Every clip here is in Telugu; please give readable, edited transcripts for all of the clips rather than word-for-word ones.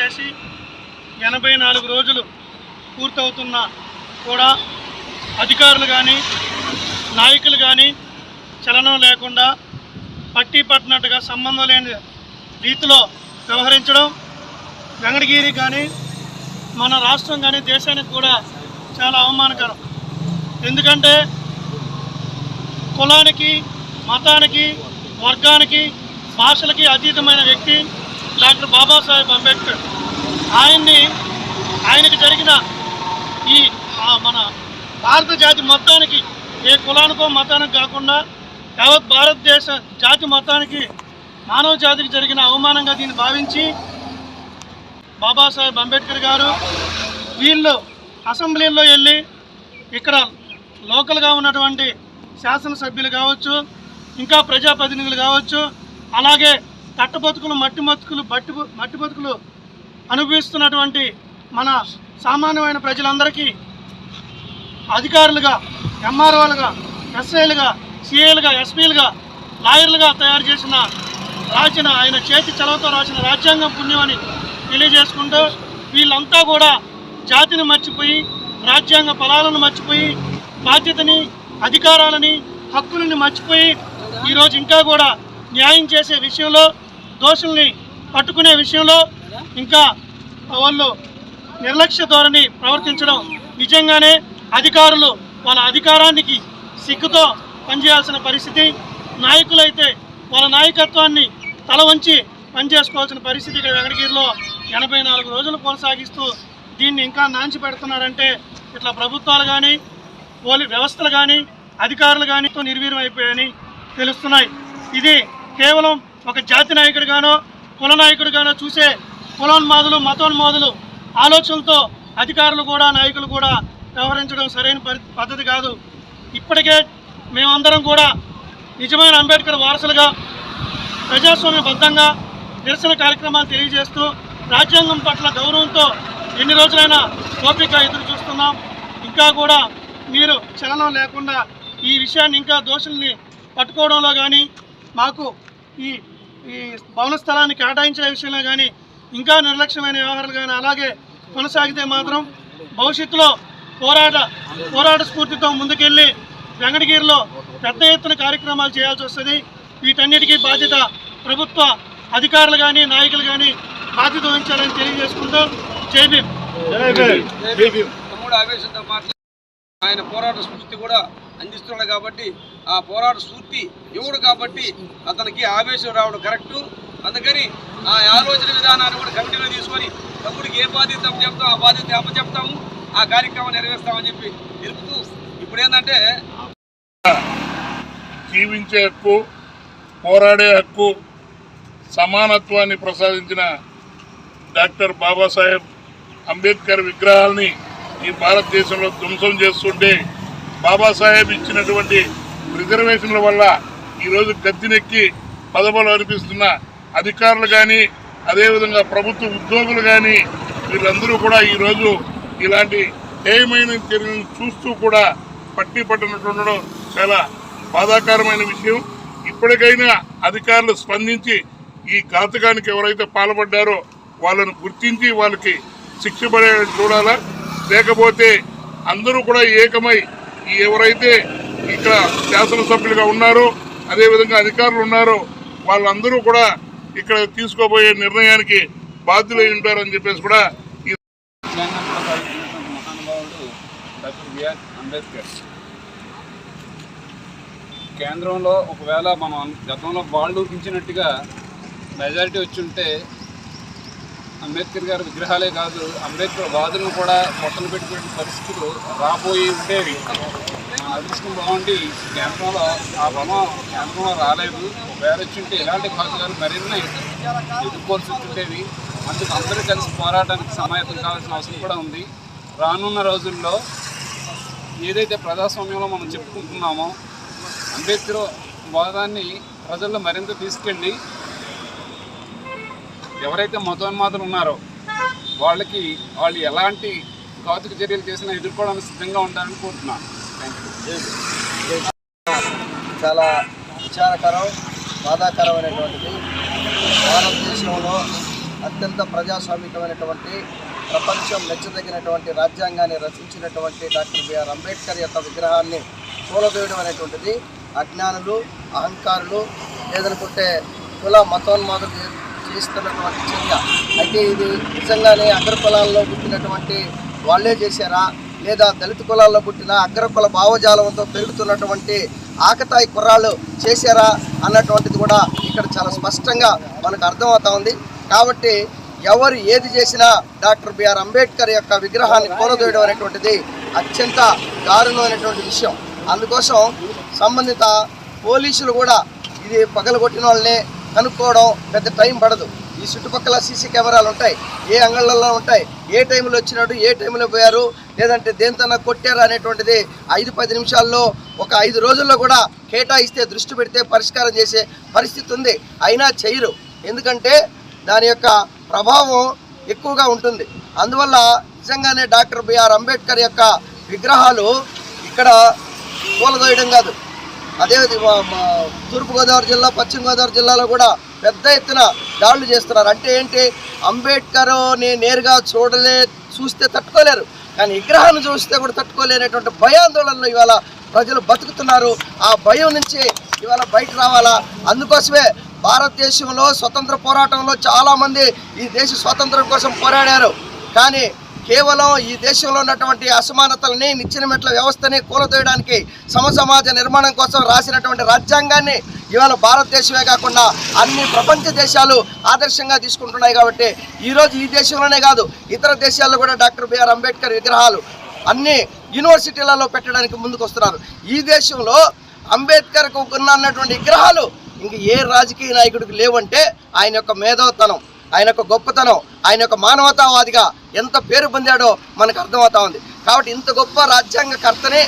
చేసి 84 రోజులు పూర్తవుతున్నా కూడా అధికారులు కానీ నాయకులు కానీ చలనం లేకుండా పట్టి పట్టినట్టుగా సంబంధం లేని రీతిలో వ్యవహరించడం వెంకటగిరి కానీ మన రాష్ట్రం కానీ దేశానికి కూడా చాలా అవమానకరం. ఎందుకంటే కులానికి, మతానికి, వర్గానికి, భాషలకి అతీతమైన వ్యక్తి డాక్టర్ బాబాసాహెబ్ అంబేద్కర్. ఆయనకి జరిగిన ఈ మన భారత జాతి మొత్తానికి, ఏ కులానికో మతానికి కాకుండా యావత్ భారతదేశ జాతి మొత్తానికి, మానవ జాతికి జరిగిన అవమానంగా దీన్ని భావించి బాబాసాహెబ్ అంబేద్కర్ గారు వీళ్ళు అసెంబ్లీలో వెళ్ళి ఇక్కడ లోకల్గా ఉన్నటువంటి శాసనసభ్యులు కావచ్చు, ఇంకా ప్రజాప్రతినిధులు కావచ్చు, అలాగే తట్టబతుకులు మట్టి బతుకులు అనుభవిస్తున్నటువంటి మన సామాన్యమైన ప్రజలందరికీ అధికారులుగా, ఎంఆర్ఓలుగా, ఎస్ఐలుగా, సిఐలుగా, ఎస్పీలుగా, లాయర్లుగా తయారు చేసిన ఆయన చేతి చలవతో రాసిన రాజ్యాంగం పుణ్యమని తెలియజేసుకుంటూ వీళ్ళంతా కూడా జాతిని మర్చిపోయి, రాజ్యాంగ ఫలాలను మర్చిపోయి, బాధ్యతని, అధికారాలని, హక్కులని మర్చిపోయి ఈరోజు ఇంకా కూడా న్యాయం చేసే విషయంలో, దోషుల్ని పట్టుకునే విషయంలో ఇంకా వాళ్ళు నిర్లక్ష్య ధోరణి ప్రవర్తించడం నిజంగానే అధికారులు వాళ్ళ అధికారానికి సిగ్గుతో పనిచేయాల్సిన పరిస్థితి. నాయకులైతే వాళ్ళ నాయకత్వాన్ని తల వంచి పనిచేసుకోవాల్సిన పరిస్థితి ఇక్కడ వెంకటగిరిలో 84 రోజులు కొనసాగిస్తూ దీన్ని ఇంకా నాంచి పెడుతున్నారంటే ఇట్లా ప్రభుత్వాలు కానీ, పోలీస్ వ్యవస్థలు కానీ, అధికారులు కానీ నిర్వీర్యం అయిపోయాయని తెలుస్తున్నాయి. ఇది కేవలం ఒక జాతి నాయకుడిగానో, కుల నాయకుడిగానో చూసే కులోన్మాదులు, మతోన్మాదులు ఆలోచనలతో అధికారులు కూడా, నాయకులు కూడా వ్యవహరించడం సరైన పద్ధతి కాదు. ఇప్పటికే మేమందరం కూడా నిజమైన అంబేద్కర్ వారసులుగా ప్రజాస్వామ్యబద్ధంగా నిరసన కార్యక్రమాలు తెలియజేస్తూ రాజ్యాంగం పట్ల గౌరవంతో ఎన్ని రోజులైనా ఓపిక ఎదురు చూస్తున్నాం. ఇంకా కూడా మీరు చలనం లేకుండా ఈ విషయాన్ని, ఇంకా దోషుల్ని పట్టుకోవడంలో కానీ, మాకు ఈ భవన స్థలాన్ని కేటాయించే విషయంలో కానీ ఇంకా నిర్లక్ష్యమైన వ్యవహారాలు కానీ అలాగే కొనసాగితే మాత్రం భవిష్యత్తులో పోరాట స్ఫూర్తితో ముందుకెళ్ళి వెంకటగిరిలో పెద్ద ఎత్తున కార్యక్రమాలు చేయాల్సి వస్తుంది. వీటన్నిటికీ బాధ్యత ప్రభుత్వ అధికారులు కానీ, నాయకులు కానీ బాధ్యత వహించాలని తెలియజేసుకుంటూ జై భీమ్. ఆయన పోరాట స్ఫూర్తి కూడా అందిస్తున్నాడు కాబట్టి, ఆ పోరాట స్ఫూర్తి ఇవ్వడు కాబట్టి అతనికి ఆవేశం రావడం కరెక్టు. అందుకని ఆ ఆలోచన విధానాన్ని కూడా కమిటీలో తీసుకొని తమ్ముడికి ఏ బాధ్యత చెప్తాం ఆ బాధ్యత అప్పచెప్తాము, ఆ కార్యక్రమం నెరవేరుస్తామని చెప్పి తెలుపుతూ ఇప్పుడు ఏంటంటే జీవించే హక్కు, పోరాడే హక్కు, సమానత్వాన్ని ప్రసాదించిన డాక్టర్ బాబాసాహెబ్ అంబేద్కర్ విగ్రహాలని ఈ భారతదేశంలో ధ్వంసం చేస్తుంటే బాబాసాహెబ్ ఇచ్చినటువంటి రిజర్వేషన్ల వల్ల ఈరోజు గద్దెనెక్కి పదవులు అనిపిస్తున్న అధికారులు కానీ, అదేవిధంగా ప్రభుత్వ ఉద్యోగులు కానీ వీళ్ళందరూ కూడా ఈరోజు ఇలాంటి హేయమైన చర్యలను చూస్తూ కూడా పట్టినట్టుండడం చాలా బాధాకరమైన విషయం. ఇప్పటికైనా అధికారులు స్పందించి ఈ ఘాతకానికి ఎవరైతే పాల్పడ్డారో వాళ్ళను గుర్తించి వాళ్ళకి శిక్ష పడేలా చూడాలా. లేకపోతే అందరూ కూడా ఏకమై ఎవరైతే ఇక్కడ శాసనసభ్యులుగా ఉన్నారో, అదేవిధంగా అధికారులు ఉన్నారో వాళ్ళందరూ కూడా ఇక్కడ తీసుకోబోయే నిర్ణయానికి బాధ్యులై ఉంటారని చెప్పేసి కూడా మహానుభావుడు డాక్టర్ బిఆర్ అంబేద్కర్ కేంద్రంలో ఒకవేళ మనం గతంలో వాళ్ళు ఊహించినట్టుగా మెజారిటీ వచ్చి ఉంటే అంబేద్కర్ గారి విగ్రహాలే కాదు, అంబేద్కర్ వాదులను కూడా పొట్టలు పెట్టుకునే పరిస్థితులు రాబోయి ఉండేవి. మన అదృష్టం బాగుండి కేంద్రంలో ఆ బొమ్మ కేంద్రంలో రాలేదు. ఒకవేళ వచ్చి ఉంటే ఇలాంటి భాగాలు మరిన్ని ఎదుర్కోవాల్సి ఉండేవి. అందుకు అందరూ కలిసి పోరాటానికి సమాయత్తం కావాల్సిన అవసరం కూడా ఉంది. రానున్న రోజుల్లో ఏదైతే ప్రజాస్వామ్యంలో మనం చెప్పుకుంటున్నామో అంబేద్కర్ వాదాన్ని ప్రజల్లో మరింత తీసుకెళ్ళి ఎవరైతే మతోన్మాదులు ఉన్నారో వాళ్ళు ఎలాంటి ఘాతుక చర్యలు చేసినా ఎదుర్కోవడానికి సిద్ధంగా ఉండాలని కోరుతున్నాను. చాలా విచారకరం, బాధాకరమైనటువంటిది. భారతదేశంలో అత్యంత ప్రజాస్వామికమైనటువంటి ప్రపంచం మెచ్చదగినటువంటి రాజ్యాంగాన్ని రచించినటువంటి డాక్టర్ బిఆర్ అంబేద్కర్ యొక్క విగ్రహాన్ని కూలదోయడం అనేటువంటిది అజ్ఞానులు, అహంకారులు, లేదనుకుంటే కుల మతోన్మాదులు చేస్తున్నటువంటి చర్య. అయితే ఇది నిజంగానే అగ్ర కులాల్లో పుట్టినటువంటి వాళ్ళే చేశారా, లేదా దళిత కులాల్లో పుట్టిన అగ్రకుల భావజాలంతో పెరుగుతున్నటువంటి ఆకతాయి కుర్రాళ్ళు చేశారా అన్నటువంటిది కూడా ఇక్కడ చాలా స్పష్టంగా మనకు అర్థమవుతా ఉంది. కాబట్టి ఎవరు ఏది చేసినా డాక్టర్ బిఆర్ అంబేద్కర్ యొక్క విగ్రహాన్ని కూలదోయడం అనేటువంటిది అత్యంత దారుణమైనటువంటి విషయం. అందుకోసం సంబంధిత పోలీసులు కూడా ఇది పగలగొట్టిన వాళ్ళని కనుక్కోవడం పెద్ద టైం పడదు. ఈ చుట్టుపక్కల సీసీ కెమెరాలు ఉంటాయి, ఏ అంగళ్ళల్లో ఉంటాయి, ఏ టైంలో వచ్చినాడు, ఏ టైంలో పోయారు, లేదంటే దేంతన్నా కొట్టారు అనేటువంటిది 5-10 నిమిషాల్లో, ఒక 5 రోజుల్లో కూడా కేటాయిస్తే, దృష్టి పెడితే పరిష్కారం చేసే పరిస్థితి ఉంది. అయినా చేయరు, ఎందుకంటే దాని యొక్క ప్రభావం ఎక్కువగా ఉంటుంది. అందువల్ల నిజంగానే డాక్టర్ బిఆర్ అంబేద్కర్ యొక్క విగ్రహాలు ఇక్కడ కూలదోయడం కాదు, అదే తూర్పుగోదావరి జిల్లా, పశ్చిమ గోదావరి జిల్లాలో కూడా పెద్ద ఎత్తున దాడులు చేస్తున్నారు. అంటే ఏంటి, అంబేద్కర్ని నేరుగా చూస్తే తట్టుకోలేరు, కానీ విగ్రహాన్ని చూస్తే కూడా తట్టుకోలేనటువంటి భయాందోళనలు ఇవాళ ప్రజలు బతుకుతున్నారు. ఆ భయం నుంచి ఇవాళ బయట రావాలా. అందుకోసమే భారతదేశంలో స్వతంత్ర పోరాటంలో చాలామంది ఈ దేశ స్వాతంత్రం కోసం పోరాడారు. కానీ కేవలం ఈ దేశంలో ఉన్నటువంటి అసమానతలని, నిచ్చెన మెట్ల వ్యవస్థని కూలదోయడానికి, సమసమాజ నిర్మాణం కోసం రాసినటువంటి రాజ్యాంగాన్ని ఇవాళ భారతదేశమే కాకుండా అన్ని ప్రపంచ దేశాలు ఆదర్శంగా తీసుకుంటున్నాయి. కాబట్టి ఈరోజు ఈ దేశంలోనే కాదు, ఇతర దేశాల్లో కూడా డాక్టర్ బిఆర్ అంబేద్కర్ విగ్రహాలు అన్ని యూనివర్సిటీలలో పెట్టడానికి ముందుకు వస్తున్నారు. ఈ దేశంలో అంబేద్కర్కు ఉన్నటువంటి విగ్రహాలు ఇంక ఏ రాజకీయ నాయకుడికి లేవంటే ఆయన యొక్క మేధోతనం, ఆయన యొక్క గొప్పతనం, ఆయన యొక్క మానవతావాదిగా ఎంత పేరు పొందాడో మనకు అర్థమవుతా ఉంది. కాబట్టి ఇంత గొప్ప రాజ్యాంగకర్తని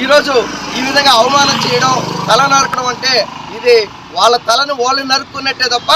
ఈరోజు ఈ విధంగా అవమానం చేయడం, తల నరకడం అంటే ఇది వాళ్ళ తలను వాళ్ళు నరుక్కున్నట్టే తప్ప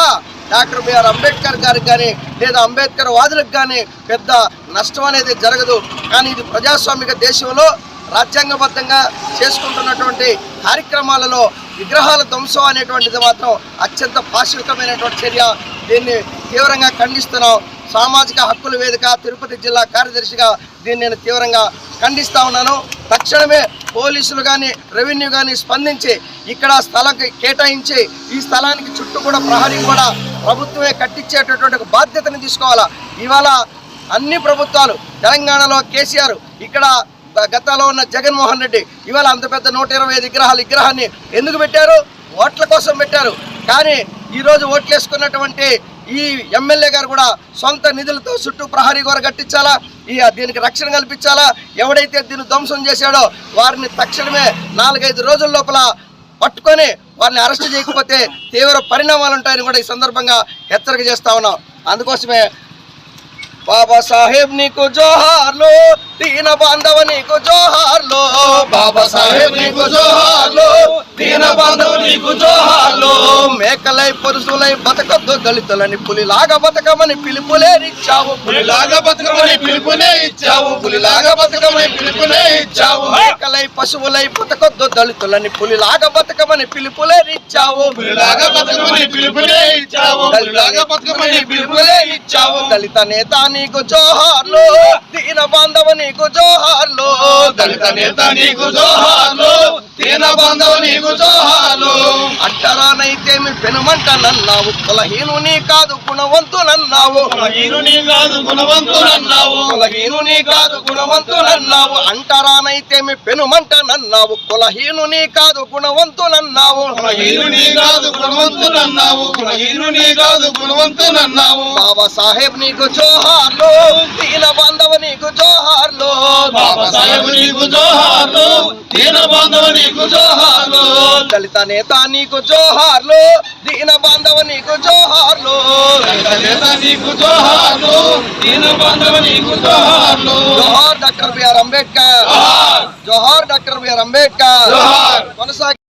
డాక్టర్ బిఆర్ అంబేద్కర్ గారికి కానీ లేదా అంబేద్కర్ వాదులకు కానీ పెద్ద నష్టం అనేది జరగదు. కానీ ఇది ప్రజాస్వామిక దేశంలో రాజ్యాంగబద్ధంగా చేసుకుంటున్నటువంటి కార్యక్రమాలలో విగ్రహాల ధ్వంసం అనేటువంటిది మాత్రం అత్యంత పాశవికమైనటువంటి చర్య. దీన్ని తీవ్రంగా ఖండిస్తున్నాం. సామాజిక హక్కుల వేదిక తిరుపతి జిల్లా కార్యదర్శిగా దీన్ని నేను తీవ్రంగా ఖండిస్తూ ఉన్నాను. తక్షణమే పోలీసులు కానీ, రెవెన్యూ కానీ స్పందించి ఇక్కడ స్థలం కేటాయించి ఈ స్థలానికి చుట్టూ కూడా ప్రహరీ కూడా ప్రభుత్వమే కట్టించేటటువంటి ఒక బాధ్యతను తీసుకోవాలా. ఇవాళ అన్ని ప్రభుత్వాలు, తెలంగాణలో కేసీఆర్, ఇక్కడ గతంలో ఉన్న జగన్మోహన్ రెడ్డి ఇవాళ అంత పెద్ద 125 విగ్రహాన్ని ఎందుకు పెట్టారు? ఓట్ల కోసం పెట్టారు. కానీ ఈరోజు ఓట్లు వేసుకున్నటువంటి ఈ ఎమ్మెల్యే గారు కూడా సొంత నిధులతో చుట్టూ ప్రహరీ గోడ కట్టించాలా, దీనికి రక్షణ కల్పించాలా. ఎవడైతే దీన్ని ధ్వంసం చేశాడో వారిని తక్షణమే 4-5 రోజుల లోపల పట్టుకొని వారిని అరెస్ట్ చేయకపోతే తీవ్ర పరిణామాలు ఉంటాయని కూడా ఈ సందర్భంగా హెచ్చరిక చేస్తా ఉన్నాం. అందుకోసమే బాబా సాహెబ్ నీకు జోహార్లు, దీన బాంధవ నీకు జోహార్లు, బాబా సాహెబ్ నీకు జోహార్లు, దీన బాంధవ నీకు జోహార్లు. మేకలై పురుషులై బతకద్దు దళితులని పులిలాగా బతకమని పిలుపులేనిచ్చావు, పులిలాగా బతకమని పిలుపునే ఇచ్చావు, పులిలాగా బతకమని పిలుపునే ఇచ్చావు. మేకలై పశువులై బతకద్దు దళితులని పులిలాగా బతకమని పిలుపులేనిచ్చావు, పులిలాగా బతకమని పిలుపునే ఇచ్చావు, పులిలాగా బతకమని పిలుపులే ఇచ్చావు. దళిత నేత నీకు జోహార్లు, దీన బాంధవ నీకు జోహార్లు, దళిత నేత నీకు జోహార్లు, దీన బాంధవ నీకు జోహార్లు. అంటరానైతేమి పెనుమంటనన్నావు, కులహీనుని కాదు గుణవంతునన్నావు, కులహీనుని కాదు గుణవంతునన్నావు, కులహీనుని కాదు గుణవంతునన్నావు. అంటరానైతేమి పెనుమంటనన్నావు, కులహీనుని కాదు గుణవంతునన్నావు, కులహీనుని కాదు గుణవంతునన్నావు, కులహీనుని కాదు గుణవంతునన్నావు. బాబా సాహెబ్ నీకు జోహార్లు, దీన బాంధవ నీకు జోహార్లు, బాబా సాహెబ్ నీకు జోహార్లు, దీన బాంధవ నీకు జోహార్లు. దళిత నేత నీకు జోహార్లు, దీన బాంధవ నీకు జోహార్లు, దళిత నేత నీకు జోహార్లు, దీన బాంధవ నీకు జోహార్లు. జోహార్ డాక్టర్ బిఆర్ అంబేద్కర్, జోహార్ డాక్టర్ బిఆర్ అంబేద్కర్. కొనసాగి